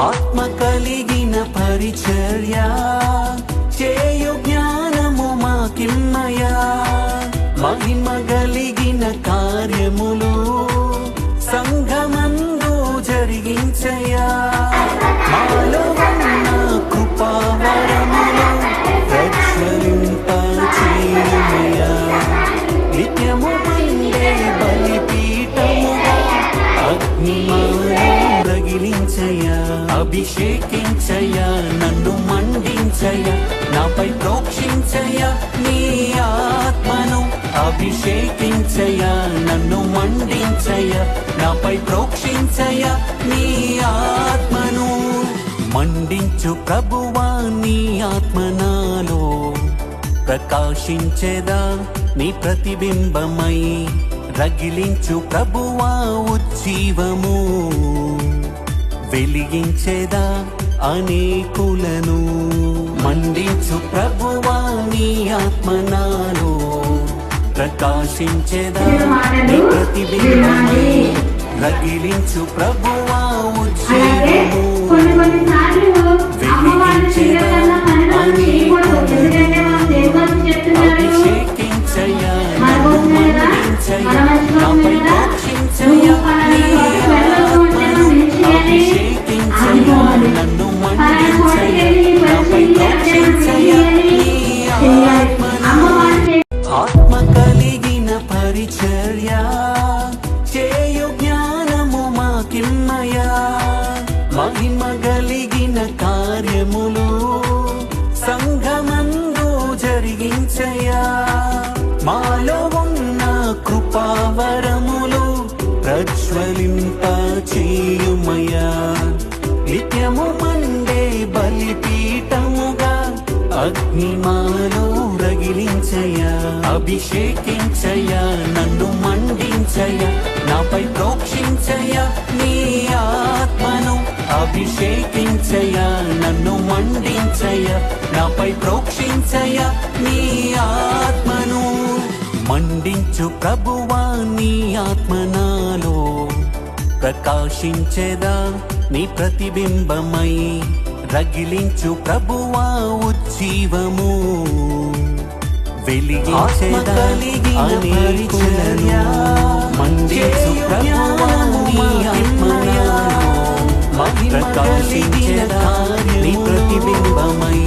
ఆత్మ కలిగిన పరిచర్య చేయు జ్ఞానము మాకిమ్మయా, మహిమ కలిగిన కార్యములు సంఘమందు జరిగించయా. మాలో ఉన్న కృపావరములు ప్రజ్వలింపచేయుమయా, నిత్యము మండే బలిపీఠముగా అగ్నిమాలను రగిలించయా. అభిషేకించయా, నన్ను మండించయా, నాపై ప్రోక్షించయా నీ ఆత్మను. అభిషేకించయా, నన్ను మండించయా, నాపై ప్రోక్షించయా నీ ఆత్మను. మండించు ప్రభువా నీ ఆత్మ నాలో, ప్రకాశించెదా నీ ప్రతిబింబమై. రగిలించు ప్రభువా ఉజ్జీవము, వెలిగించెదా అనేకులను. మండించు ప్రభువా నీ ఆత్మ నాలో, ప్రకాశించెదా నీ ప్రతిబింబమై. రగిలించు ప్రభువా ఉజ్జీవము, వెలిగించెదా అనేకులను. అభిషేకించయా, నన్ను మండించయా, నాపై ప్రోక్షించయా నీ ఆత్మను. అభిషేకించయా, నన్ను మండించయా, నాపై ప్రోక్షించయా నీ ఆత్మను. ఆత్మ కలిగిన పరిచర్య చేయు జ్ఞానము మాకిమ్మయా, మహిమ కలిగిన కార్యములు సంఘమందు జరిగించయా. మాలో ఉన్న కృపావరములు ప్రజ్వలింపచేయుమయా, నిత్యము మండే బలిపీఠముగా అగ్నిమాలో రగిలించయా. అభిషేకించయా, నన్ను మండించయా, నాపై ప్రోక్షించయా నీ ఆత్మను. అభిషేకించయా, నన్ను మండించయా, నాపై ప్రోక్షించయా నీ ఆత్మను. మండించు ప్రభువా నీ ఆత్మ నాలో, ప్రకాశించెదా నీ ప్రతిబింబమై. రగిలించు ప్రభువా ఉజ్జీవము, వెలిగించెదా అనేకులను. మండించు ప్రభువా నీ ఆత్మ నాలో, ప్రకాశించెదా నీ ప్రతిబింబమై.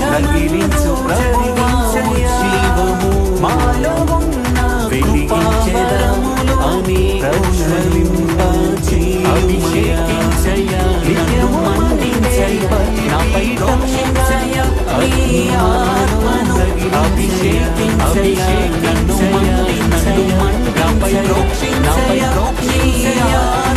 రగిలించు ప్రభువా ఉజ్జీవము, వెలిగించెదా అనేకులను. అభిషేకించయా, నన్ను మండించయా, నాపై ప్రోక్షించయా నీ ఆత్మను. అభిషేకించయా, నన్ను మండించయా, నాపై ప్రోక్షించయా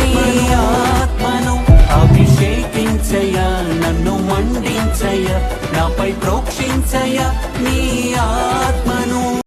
నీ ఆత్మను. అభిషేకించయా, నన్ను మండించయా, నాపై ప్రోక్షించయా నీ ఆత్మను.